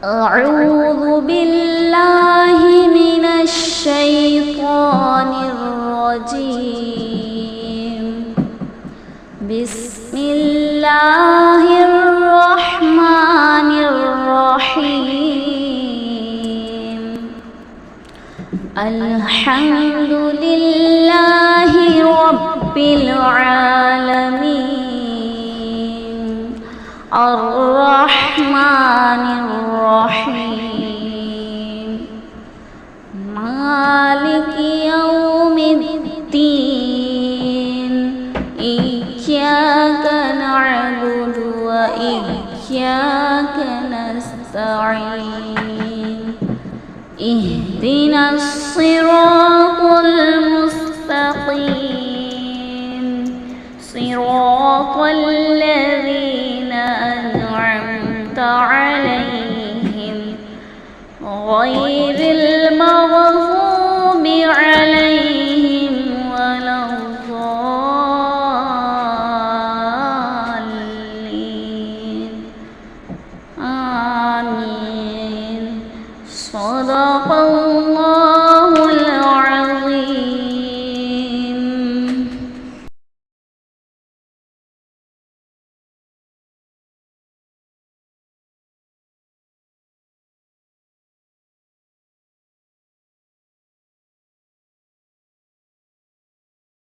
أعوذ بالله من الشيطان الرجيم. بسم الله الرحمن الرحيم. الحمد لله رب العالمين الرحمن الرحيم مالك يوم الدين إياك نعبد وإياك نستعين اهدنا الصراط المستقيم صراط الذين أنعمت عليهم غير المغضوب عليهم ولا الضالين آمين. صدق الله